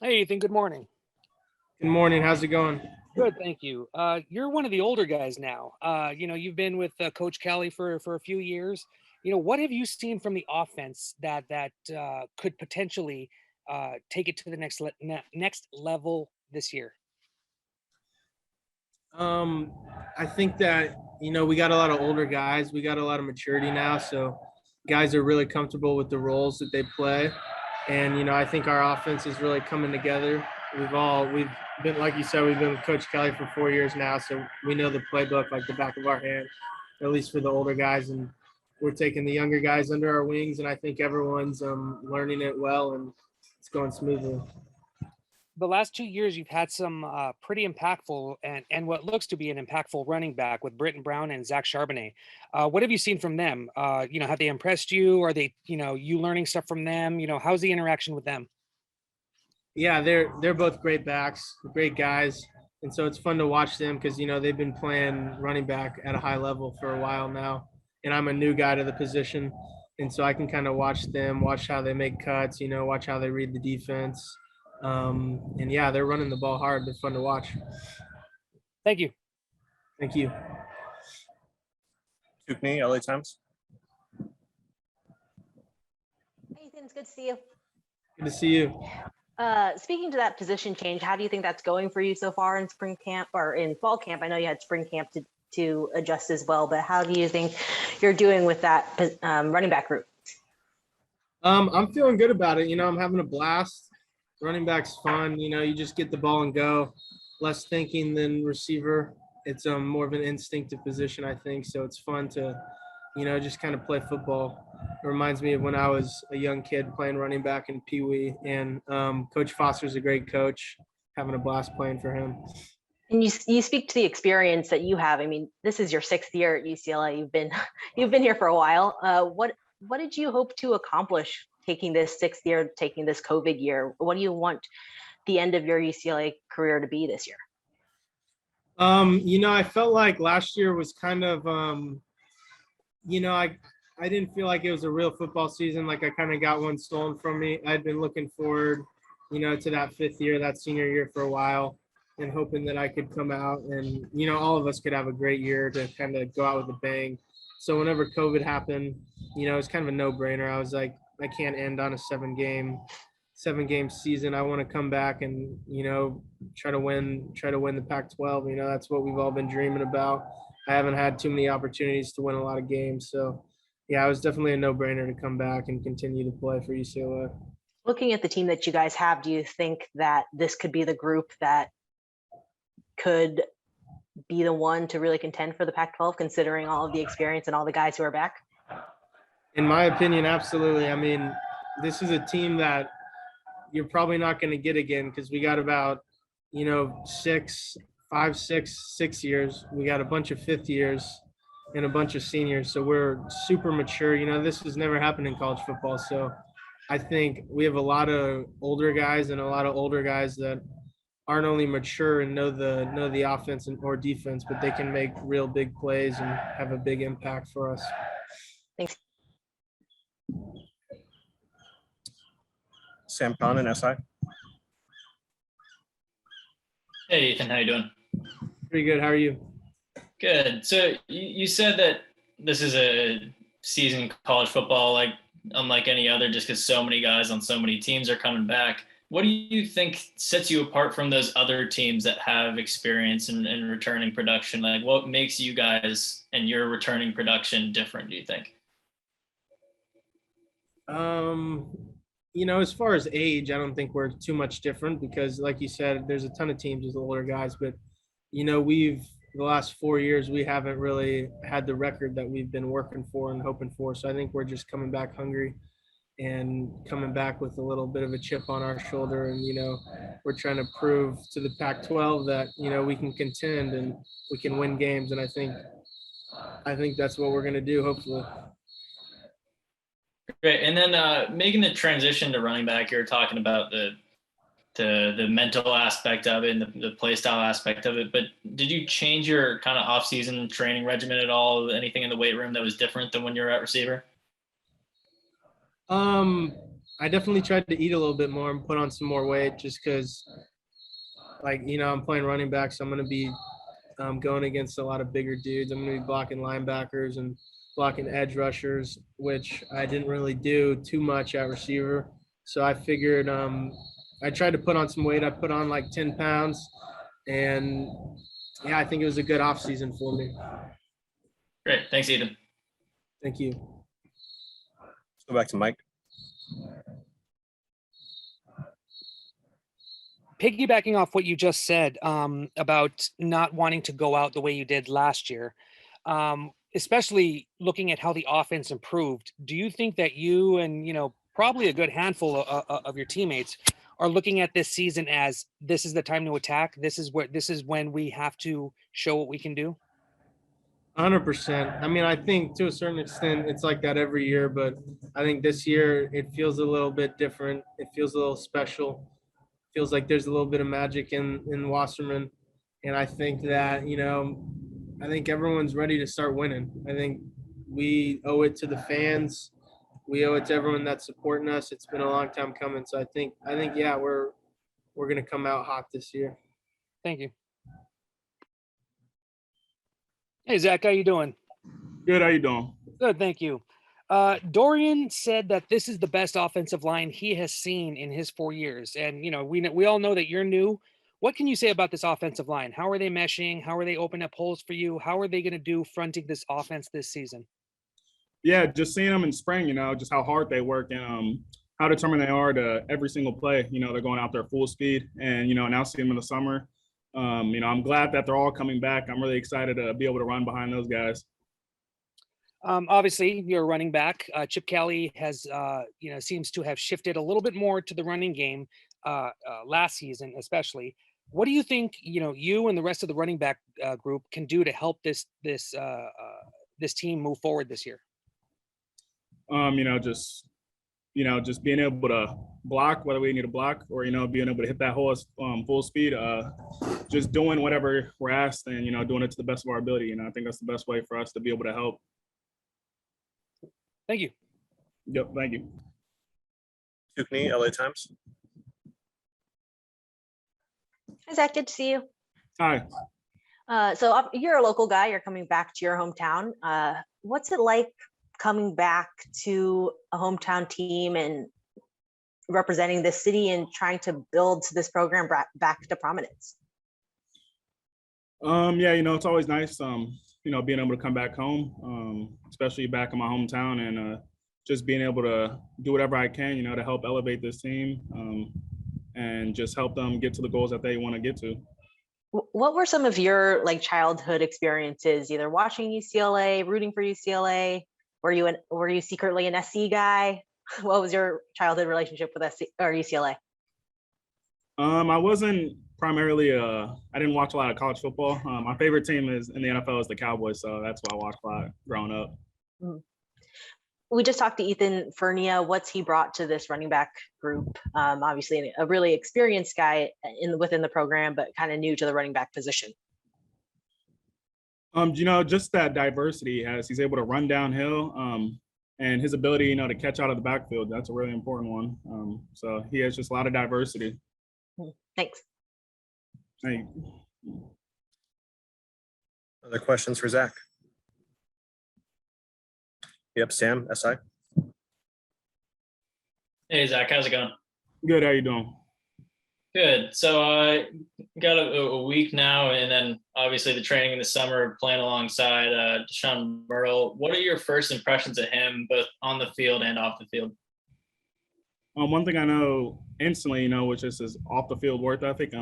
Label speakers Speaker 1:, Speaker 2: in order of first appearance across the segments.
Speaker 1: Hey, Ethan, good morning.
Speaker 2: Good morning. How's it going?
Speaker 1: Good, thank you. You're one of the older guys now. You've been with Coach Kelly for a few years. What have you seen from the offense that could potentially take it to the next level this year?
Speaker 2: Um, I think that, we got a lot of older guys. We got a lot of maturity now. So guys are really comfortable with the roles that they play. And, I think our offense is really coming together. We've been, like you said, we've been with Coach Kelly for 4 years now. So we know the playbook like the back of our hand, at least for the older guys. And we're taking the younger guys under our wings. And I think everyone's learning it well and it's going smoothly.
Speaker 1: The last 2 years, you've had some pretty impactful and what looks to be an impactful running back with Britton Brown and Zach Charbonnet. What have you seen from them? Have they impressed you? Are they, you learning stuff from them? How's the interaction with them?
Speaker 2: Yeah, they're both great backs, great guys, and so it's fun to watch them because they've been playing running back at a high level for a while now, and I'm a new guy to the position, and so I can kind of watch them, watch how they make cuts, watch how they read the defense, and yeah, they're running the ball hard. They're fun to watch.
Speaker 1: Thank you.
Speaker 2: Thank you.
Speaker 3: Tukney, LA Times.
Speaker 4: Hey, Ethan, it's good to see you.
Speaker 2: Good to see you.
Speaker 4: Speaking to that position change, how do you think that's going for you so far in spring camp or in fall camp? I know you had spring camp to adjust as well, but how do you think you're doing with that running back group?
Speaker 2: I'm feeling good about it. I'm having a blast. Running back's fun. You just get the ball and go. Less thinking than receiver. It's more of an instinctive position, I think. So it's fun to, just kind of play football. It reminds me of when I was a young kid playing running back in Pee Wee, and Coach Foster's a great coach. Having a blast playing for him.
Speaker 4: And you speak to the experience that you have. I mean, this is your 6th year at UCLA. You've been here for a while. What did you hope to accomplish taking this 6th year, taking this COVID year? What do you want the end of your UCLA career to be this year?
Speaker 2: I felt like last year was kind of, I didn't feel like it was a real football season. Like I kind of got one stolen from me. I'd been looking forward, to that 5th year, that senior year for a while, and hoping that I could come out and, all of us could have a great year to kind of go out with a bang. So whenever COVID happened, it was kind of a no-brainer. I was like, I can't end on a 7-game season. I want to come back and, try to win the Pac-12. That's what we've all been dreaming about. I haven't had too many opportunities to win a lot of games. So yeah, it was definitely a no-brainer to come back and continue to play for UCLA.
Speaker 4: Looking at the team that you guys have, do you think that this could be the group that could be the one to really contend for the Pac-12, considering all of the experience and all the guys who are back?
Speaker 2: In my opinion, absolutely. I mean, this is a team that you're probably not going to get again because we got about, 6 years. We got a bunch of 5th years and a bunch of seniors. So we're super mature. This has never happened in college football. So I think we have a lot of older guys and a lot of older guys that aren't only mature and know the offense or defense, but they can make real big plays and have a big impact for us.
Speaker 4: Thanks.
Speaker 3: Sam Connon, SI.
Speaker 5: Hey, Ethan, how you doing?
Speaker 2: Pretty good. How are you?
Speaker 5: Good. So you said that this is a season in college football like unlike any other just because so many guys on so many teams are coming back. What do you think sets you apart from those other teams that have experience in returning production? Like what makes you guys and your returning production different, do you think?
Speaker 2: As far as age, I don't think we're too much different because like you said, there's a ton of teams with older guys, but the last 4 years, we haven't really had the record that we've been working for and hoping for. So I think we're just coming back hungry and coming back with a little bit of a chip on our shoulder. And, we're trying to prove to the Pac-12 that, we can contend and we can win games. And I think that's what we're going to do, hopefully.
Speaker 5: Great. And then making the transition to running back, you're talking about the mental aspect of it and the play style aspect of it. But did you change your kind of off-season training regimen at all? Anything in the weight room that was different than when you were at receiver?
Speaker 2: I I definitely tried to eat a little bit more and put on some more weight just because, like, I'm playing running back, so I'm going to be going against a lot of bigger dudes. I'm going to be blocking linebackers and blocking edge rushers, which I didn't really do too much at receiver. So I figured I tried to put on some weight. I put on like 10 pounds. And yeah, I think it was a good off season for me.
Speaker 5: Great. Thanks, Ethan.
Speaker 2: Thank you.
Speaker 3: Let's go back to Mike.
Speaker 1: Piggybacking off what you just said about not wanting to go out the way you did last year, especially looking at how the offense improved, do you think that you and probably a good handful of your teammates are looking at this season as this is the time to attack? This is when we have to show what we can do.
Speaker 2: 100%. I mean, I think to a certain extent it's like that every year, but I think this year it feels a little bit different. It feels a little special. Feels like there's a little bit of magic in Wasserman, and I think that I think everyone's ready to start winning. I think we owe it to the fans. We owe it to everyone that's supporting us. It's been a long time coming, so I think yeah, we're gonna come out hot this year.
Speaker 1: Thank you. Hey Zach, how you doing?
Speaker 6: Good. How you doing?
Speaker 1: Good, thank you. Dorian said that this is the best offensive line he has seen in his 4 years, and we all know that you're new. What can you say about this offensive line? How are they meshing? How are they opening up holes for you? How are they going to do fronting this offense this season?
Speaker 6: Yeah, just seeing them in spring, just how hard they work and how determined they are to every single play. They're going out there full speed, and now seeing them in the summer. I'm glad that they're all coming back. I'm really excited to be able to run behind those guys.
Speaker 1: Obviously, you're a running back. Chip Kelly has, seems to have shifted a little bit more to the running game last season, especially. What do you think, you and the rest of the running back group can do to help this team move forward this year?
Speaker 6: Just being able to block, whether we need to block or, being able to hit that hole full speed, just doing whatever we're asked and, doing it to the best of our ability. I think that's the best way for us to be able to help.
Speaker 1: Thank you.
Speaker 6: Yep. Thank you.
Speaker 3: Tukney, LA Times.
Speaker 4: Hi, Zach. Good to see you.
Speaker 6: Hi.
Speaker 4: So you're a local guy. You're coming back to your hometown. What's it like coming back to a hometown team and representing this city and trying to build this program back to prominence?
Speaker 6: Yeah, it's always nice, being able to come back home, especially back in my hometown, and just being able to do whatever I can, to help elevate this team and just help them get to the goals that they want to get to.
Speaker 4: What were some of your childhood experiences, either watching UCLA, rooting for UCLA? Were you secretly an SC guy? What was your childhood relationship with SC or UCLA?
Speaker 6: I wasn't primarily I didn't watch a lot of college football. My favorite team is in the NFL is the Cowboys, so that's what I watched a lot growing up.
Speaker 4: Mm-hmm. We just talked to Ethan Fernea. What's he brought to this running back group? Obviously a really experienced guy within the program, but kind of new to the running back position.
Speaker 6: Just that diversity he has. He's able to run downhill, and his ability, to catch out of the backfield. That's a really important one. So he has just a lot of diversity.
Speaker 4: Thanks.
Speaker 6: Thank you.
Speaker 3: Other questions for Zach? Yep, Sam, SI.
Speaker 5: Hey, Zach, how's it going?
Speaker 6: Good. How you doing?
Speaker 5: Good. So got a week now, and then obviously the training in the summer, playing alongside Deshaun Burrell. What are your first impressions of him, both on the field and off the field?
Speaker 6: One thing I know instantly, which is his off the field work ethic.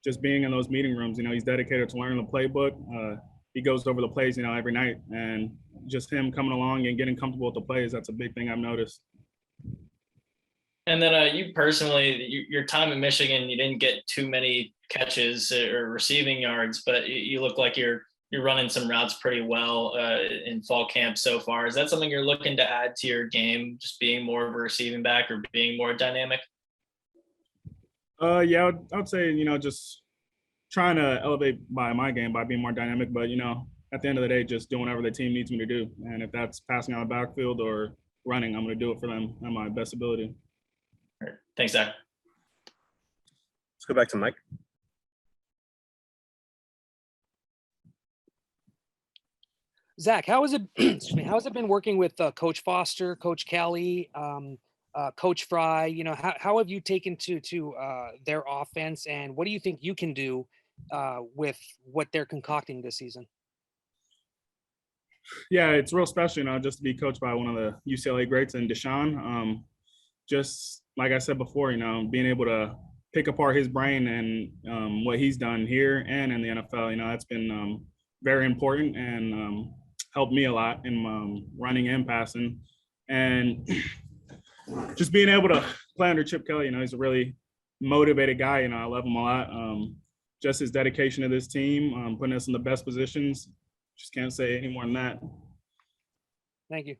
Speaker 6: Just being in those meeting rooms, he's dedicated to learning the playbook. He goes over the plays, every night, and just him coming along and getting comfortable with the plays. That's a big thing I've noticed.
Speaker 5: And then you personally, your time in Michigan, you didn't get too many catches or receiving yards, but you look like you're running some routes pretty well in fall camp so far. Is that something you're looking to add to your game, just being more of a receiving back or being more dynamic?
Speaker 6: Yeah, I'd say, just trying to elevate my game by being more dynamic, but, at the end of the day, just doing whatever the team needs me to do. And if that's passing out of the backfield or running, I'm going to do it for them at my best ability.
Speaker 5: All right. Thanks, Zach.
Speaker 3: Let's go back to Mike.
Speaker 1: Zach, how has it excuse me, how has it been working with Coach Foster, Coach Kelly, Coach Fry? You know, how have you taken to their offense, and what do you think you can do with what they're concocting this season?
Speaker 6: Yeah, it's real special, just to be coached by one of the UCLA greats and Deshaun. Just like I said before, being able to pick apart his brain and what he's done here and in the NFL, that's been very important and helped me a lot in running and passing. And just being able to play under Chip Kelly, he's a really motivated guy. I love him a lot. Just his dedication to this team, putting us in the best positions. Just can't say any more than that.
Speaker 1: Thank you.